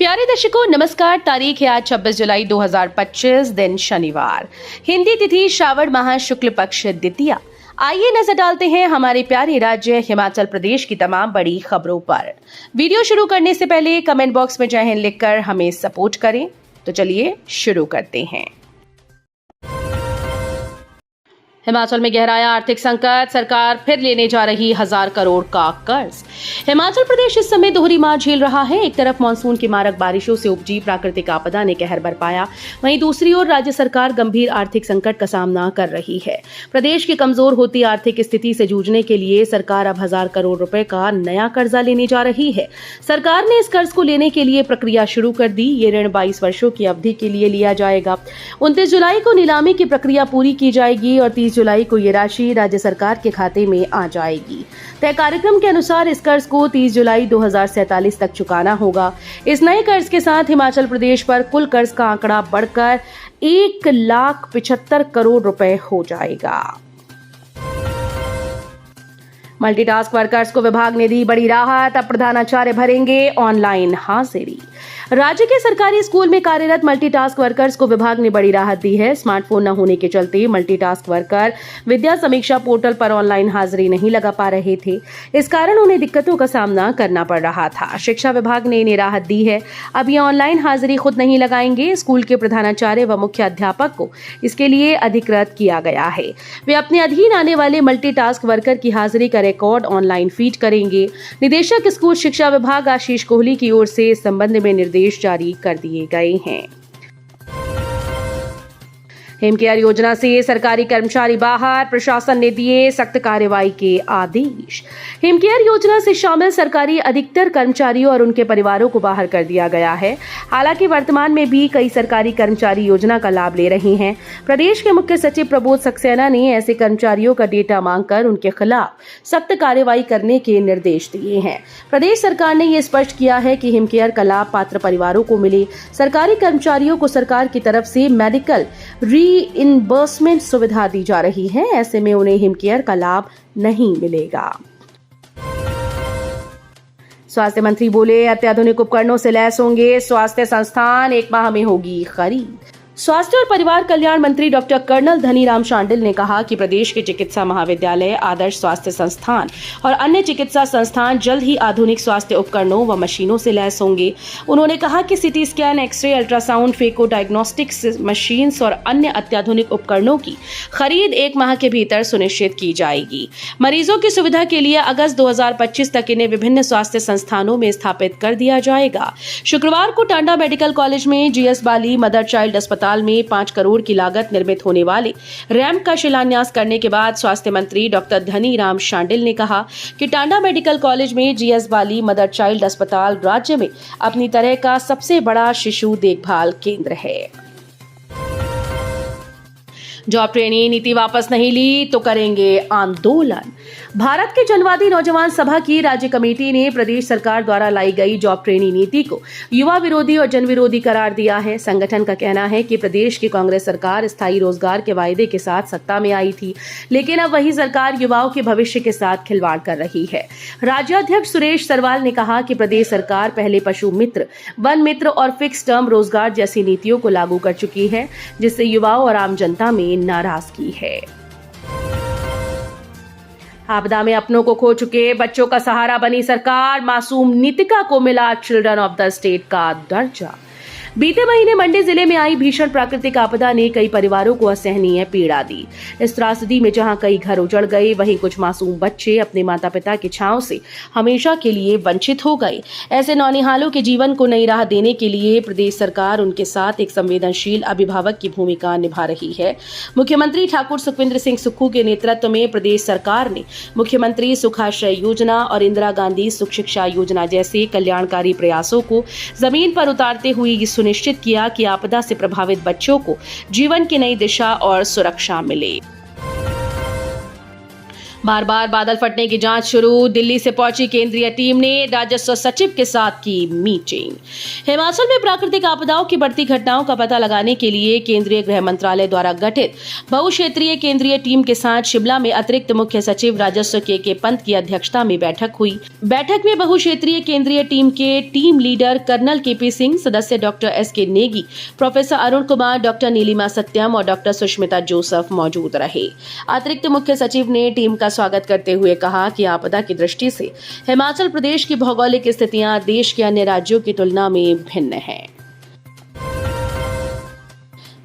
प्यारे दर्शकों नमस्कार। तारीख है आज 26 जुलाई 2025, दिन शनिवार। हिंदी तिथि श्रावण माह शुक्ल पक्ष द्वितीया। आइए नजर डालते हैं हमारे प्यारे राज्य हिमाचल प्रदेश की तमाम बड़ी खबरों पर। वीडियो शुरू करने से पहले कमेंट बॉक्स में जय हिंद लिखकर हमें सपोर्ट करें। तो चलिए शुरू करते हैं। हिमाचल में गहराया आर्थिक संकट, सरकार फिर लेने जा रही 1000 करोड़ का कर्ज। हिमाचल प्रदेश इस समय दोहरी मार झेल रहा है। एक तरफ मानसून की मारक बारिशों से उपजी प्राकृतिक आपदा ने कहर बरपाया, वहीं दूसरी ओर राज्य सरकार गंभीर आर्थिक संकट का सामना कर रही है। प्रदेश की कमजोर होती आर्थिक स्थिति से जूझने के लिए सरकार अब 1000 करोड़ रुपए का नया कर्जा लेने जा रही है। सरकार ने इस कर्ज को लेने के लिए प्रक्रिया शुरू कर दी। ये ऋण 22 वर्षों की अवधि के लिए लिया जाएगा। 29 जुलाई को नीलामी की प्रक्रिया पूरी की जाएगी और 30 जुलाई को ये राशि राज्य सरकार के खाते में आ जाएगी। तय कार्यक्रम के अनुसार इस कर्ज को 30 जुलाई 2047 तक चुकाना होगा। इस नए कर्ज के साथ हिमाचल प्रदेश पर कुल कर्ज का आंकड़ा बढ़कर 1,75,00,000 करोड़ रुपए हो जाएगा। मल्टीटास्क वर्कर्स को विभाग ने दी बड़ी राहत, अब प्रधानाचार्य भरेंगे ऑनलाइन हाजिरी। राज्य के सरकारी स्कूल में कार्यरत मल्टीटास्क वर्कर्स को विभाग ने बड़ी राहत दी है। स्मार्टफोन न होने के चलते मल्टीटास्क वर्कर विद्या समीक्षा पोर्टल पर ऑनलाइन हाजिरी नहीं लगा पा रहे थे। इस कारण उन्हें दिक्कतों का सामना करना पड़ रहा था। शिक्षा विभाग ने इन्हें राहत दी है। अब ये ऑनलाइन हाजिरी खुद नहीं लगाएंगे। स्कूल के प्रधानाचार्य व मुख्य अध्यापक को इसके लिए अधिकृत किया गया है। वे अपने अधीन आने वाले मल्टीटास्क वर्कर की हाजिरी का रिकॉर्ड ऑनलाइन फीड करेंगे। निदेशक स्कूल शिक्षा विभाग आशीष कोहली की ओर से इस संबंध में निर्देश जारी कर दिए गए हैं। हिमकेयर योजना से सरकारी कर्मचारी बाहर, प्रशासन ने दिए सख्त कार्रवाई के आदेश। हिमकेयर योजना से शामिल सरकारी अधिकतर कर्मचारियों और उनके परिवारों को बाहर कर दिया गया है। हालांकि वर्तमान में भी कई सरकारी कर्मचारी योजना का लाभ ले रहे हैं। प्रदेश के मुख्य सचिव प्रबोध सक्सेना ने ऐसे कर्मचारियों का डेटा मांगकर उनके खिलाफ सख्त कार्रवाई करने के निर्देश दिए हैं। प्रदेश सरकार ने यह स्पष्ट किया है कि हिमकेयर का लाभ पात्र परिवारों को मिले। सरकारी कर्मचारियों को सरकार की तरफ से मेडिकल रीइंबर्समेंट सुविधा दी जा रही है। ऐसे में उन्हें हिमकेयर का लाभ नहीं मिलेगा। स्वास्थ्य मंत्री बोले, अत्याधुनिक उपकरणों से लैस होंगे स्वास्थ्य संस्थान, 1 माह में होगी खरीद। स्वास्थ्य और परिवार कल्याण मंत्री डॉक्टर कर्नल धनीराम शांडिल ने कहा कि प्रदेश के चिकित्सा महाविद्यालय, आदर्श स्वास्थ्य संस्थान और अन्य चिकित्सा संस्थान जल्द ही आधुनिक स्वास्थ्य उपकरणों व मशीनों से लैस होंगे। उन्होंने कहा कि CT scan, X-ray, ultrasound, phaco diagnostics machines और अन्य अत्याधुनिक उपकरणों की खरीद 1 माह के भीतर सुनिश्चित की जाएगी। मरीजों की सुविधा के लिए अगस्त 2025 तक इन्हें विभिन्न स्वास्थ्य संस्थानों में स्थापित कर दिया जाएगा। शुक्रवार को टांडा मेडिकल कॉलेज में जीएस बाली मदर चाइल्ड अस्पताल में 5 करोड़ की लागत निर्मित होने वाले रैंप का शिलान्यास करने के बाद स्वास्थ्य मंत्री डॉक्टर धनीराम शांडिल ने कहा कि टांडा मेडिकल कॉलेज में जीएस बाली मदर चाइल्ड अस्पताल राज्य में अपनी तरह का सबसे बड़ा शिशु देखभाल केंद्र है। जॉब ट्रेनिंग नीति वापस नहीं ली तो करेंगे आंदोलन। भारत के जनवादी नौजवान सभा की राज्य कमेटी ने प्रदेश सरकार द्वारा लाई गई जॉब ट्रेनिंग नीति को युवा विरोधी और जन विरोधी करार दिया है। संगठन का कहना है कि प्रदेश की कांग्रेस सरकार स्थायी रोजगार के वायदे के साथ सत्ता में आई थी, लेकिन अब वही सरकार युवाओं के भविष्य के साथ खिलवाड़ कर रही है। राज्याध्यक्ष सुरेश सरवाल ने कहा कि प्रदेश सरकार पहले पशु मित्र, वन मित्र और फिक्स टर्म रोजगार जैसी नीतियों को लागू कर चुकी है, जिससे युवाओं और आम जनता में नाराजगी है। आपदा में अपनों को खो चुके बच्चों का सहारा बनी सरकार, मासूम नितिका को मिला चिल्ड्रन ऑफ द स्टेट का दर्जा। बीते महीने मंडी जिले में आई भीषण प्राकृतिक आपदा ने कई परिवारों को असहनीय पीड़ा दी। इस त्रासदी में जहां कई घर उजड़ गए, वहीं कुछ मासूम बच्चे अपने माता पिता की छांव से हमेशा के लिए वंचित हो गए। ऐसे नौनिहालों के जीवन को नई राह देने के लिए प्रदेश सरकार उनके साथ एक संवेदनशील अभिभावक की भूमिका निभा रही है। मुख्यमंत्री ठाकुर सुखविंदर सिंह सुक्खू के नेतृत्व में प्रदेश सरकार ने मुख्यमंत्री सुखाश्रय योजना और इंदिरा गांधी सुख शिक्षा योजना जैसे कल्याणकारी प्रयासों को जमीन पर उतारते हुए सुनिश्चित किया कि आपदा से प्रभावित बच्चों को जीवन की नई दिशा और सुरक्षा मिले। बार बार बादल फटने की जांच शुरू। दिल्ली से पहुंची केंद्रीय टीम ने राजस्व सचिव के साथ की मीटिंग। हिमाचल में प्राकृतिक आपदाओं की बढ़ती घटनाओं का पता लगाने के लिए केंद्रीय गृह मंत्रालय द्वारा गठित बहुक्षेत्रीय केंद्रीय टीम के साथ शिमला में अतिरिक्त मुख्य सचिव राजस्व के पंत की अध्यक्षता में बैठक हुई। बैठक में बहुक्षेत्रीय केंद्रीय टीम के team leader colonel K P Singh, सदस्य doctor S K Negi, professor Arun Kumar, doctor Neelima Satyam और डॉक्टर सुष्मिता जोसेफ मौजूद रहे। अतिरिक्त मुख्य सचिव ने टीम का स्वागत करते हुए कहा कि आपदा की दृष्टि से हिमाचल प्रदेश की भौगोलिक स्थितियां देश के अन्य राज्यों की तुलना में भिन्न हैं।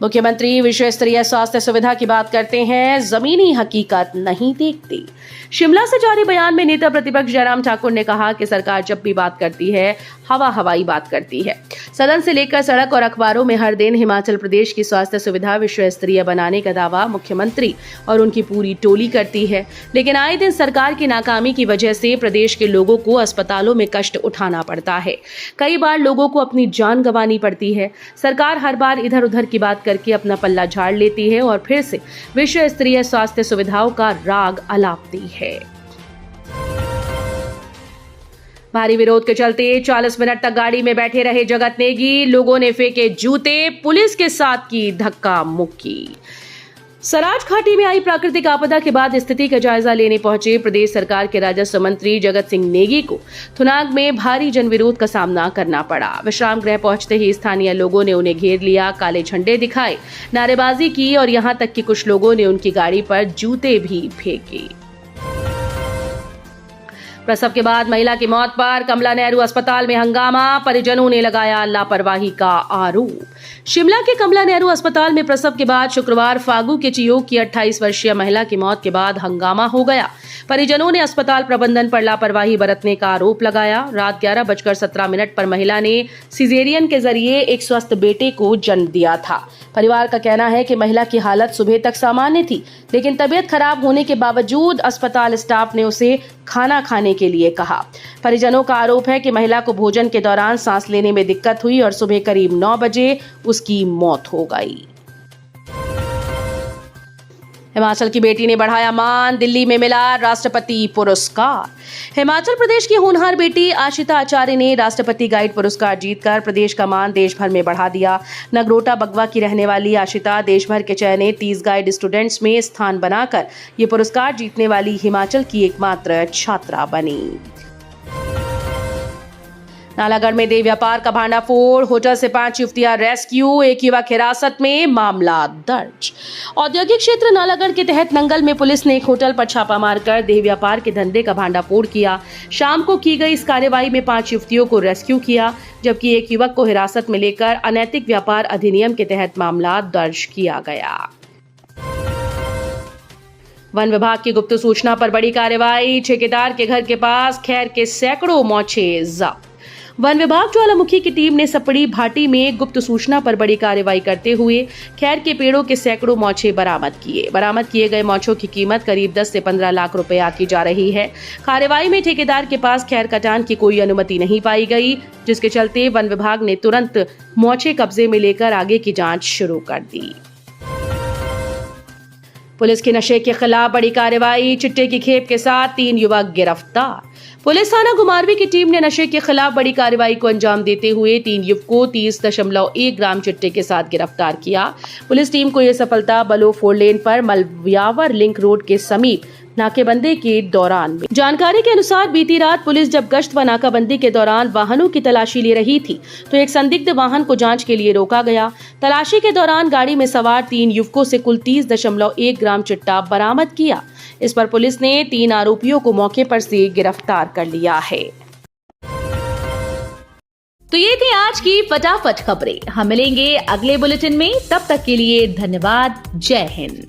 मुख्यमंत्री विश्व स्तरीय स्वास्थ्य सुविधा की बात करते हैं, जमीनी हकीकत नहीं देखती। शिमला से जारी बयान में नेता प्रतिपक्ष जयराम ठाकुर ने कहा कि सरकार जब भी बात करती है हवाई बात करती है। सदन से लेकर सड़क और अखबारों में हर दिन हिमाचल प्रदेश की स्वास्थ्य सुविधा विश्व स्तरीय बनाने का दावा मुख्यमंत्री और उनकी पूरी टोली करती है, लेकिन आए दिन सरकार की नाकामी की वजह से प्रदेश के लोगों को अस्पतालों में कष्ट उठाना पड़ता है। कई बार लोगों को अपनी जान गंवानी पड़ती है। सरकार हर बार इधर उधर की बात करके अपना पल्ला झाड़ लेती है और फिर से विश्व स्तरीय स्वास्थ्य सुविधाओं का राग अलापती है। भारी विरोध के चलते 40 मिनट तक गाड़ी में बैठे रहे जगत नेगी। लोगों ने फेंके जूते, पुलिस के साथ की धक्का मुक्की। सराज घाटी में आई प्राकृतिक आपदा के बाद स्थिति का जायजा लेने पहुंचे प्रदेश सरकार के राजस्व मंत्री जगत सिंह नेगी को थुनाग में भारी जनविरोध का सामना करना पड़ा। विश्राम गृह पहुंचते ही स्थानीय लोगों ने उन्हें घेर लिया, काले झंडे दिखाए, नारेबाजी की और यहां तक कि कुछ लोगों ने उनकी गाड़ी पर जूते भी फेंके। प्रसव के बाद महिला की मौत पर कमला नेहरू अस्पताल में हंगामा, परिजनों ने लगाया लापरवाही का आरोप। शिमला के कमला नेहरू अस्पताल में प्रसव के बाद शुक्रवार फागू के चियोग की 28 वर्षीय महिला की मौत के बाद हंगामा हो गया। परिजनों ने अस्पताल प्रबंधन पर लापरवाही बरतने का आरोप लगाया। रात 11:17 पर महिला ने सिजेरियन के जरिए एक स्वस्थ बेटे को जन्म दिया था। परिवार का कहना है कि महिला की हालत सुबह तक सामान्य थी, लेकिन तबीयत खराब होने के बावजूद अस्पताल स्टाफ ने उसे खाना खाने के लिए कहा। परिजनों का आरोप है कि महिला को भोजन के दौरान सांस लेने में दिक्कत हुई और सुबह करीब 9 बजे उसकी मौत हो गई। हिमाचल की बेटी ने बढ़ाया मान, दिल्ली में मिला राष्ट्रपति पुरस्कार। हिमाचल प्रदेश की होनहार बेटी आशिता आचार्य ने राष्ट्रपति गाइड पुरस्कार जीतकर प्रदेश का मान देश भर में बढ़ा दिया। नगरोटा बगवा की रहने वाली आशिता देश भर के चयनित 30 गाइड स्टूडेंट्स में स्थान बनाकर ये पुरस्कार जीतने वाली हिमाचल की एकमात्र छात्रा बनी। नालागढ़ में देह व्यापार का भांडाफोड़, होटल से 5 युवतियां रेस्क्यू, एक युवक हिरासत में, मामला दर्ज। औद्योगिक क्षेत्र नालागढ़ के तहत नंगल में पुलिस ने एक होटल पर छापा मारकर देह व्यापार के धंधे का भांडाफोड़ किया। शाम को की गई इस कार्रवाई में 5 युवतियों को रेस्क्यू किया, जबकि एक युवक को हिरासत में लेकर अनैतिक व्यापार अधिनियम के तहत मामला दर्ज किया गया। वन विभाग की गुप्त सूचना पर बड़ी कार्रवाई, ठेकेदार के घर के पास खैर के सैकड़ों मोछे जब्त। वन विभाग ज्वालामुखी की टीम ने सपड़ी भाटी में गुप्त सूचना पर बड़ी कार्रवाई करते हुए खैर के पेड़ों के सैकड़ों मोछे बरामद किए। बरामद किए गए मोछों की कीमत करीब 10 से 15 लाख रुपए आकी जा रही है। कार्रवाई में ठेकेदार के पास खैर कटान की कोई अनुमति नहीं पाई गई, जिसके चलते वन विभाग ने तुरंत मोछे कब्जे में लेकर आगे की जांच शुरू कर दी। पुलिस की नशे के खिलाफ बड़ी कार्रवाई, चिट्टे की खेप के साथ 3 युवक गिरफ्तार। पुलिस थाना घुमारवीं की टीम ने नशे के खिलाफ बड़ी कार्रवाई को अंजाम देते हुए 3 युवकों 30.1 ग्राम चिट्टे के साथ गिरफ्तार किया। पुलिस टीम को यह सफलता बलो 4 लेन पर मलव्यावर लिंक रोड के समीप नाकेबंदी के दौरान मिली। जानकारी के अनुसार बीती रात पुलिस जब गश्त व नाकाबंदी के दौरान वाहनों की तलाशी ले रही थी तो एक संदिग्ध वाहन को जांच के लिए रोका गया। तलाशी के दौरान गाड़ी में सवार 3 युवकों से कुल 30.1 ग्राम चिट्टा बरामद किया। इस पर पुलिस ने 3 आरोपियों को मौके पर से गिरफ्तार कर लिया है। तो ये थी आज की फटाफट खबरें। हम मिलेंगे अगले बुलेटिन में, तब तक के लिए धन्यवाद। जय हिंद।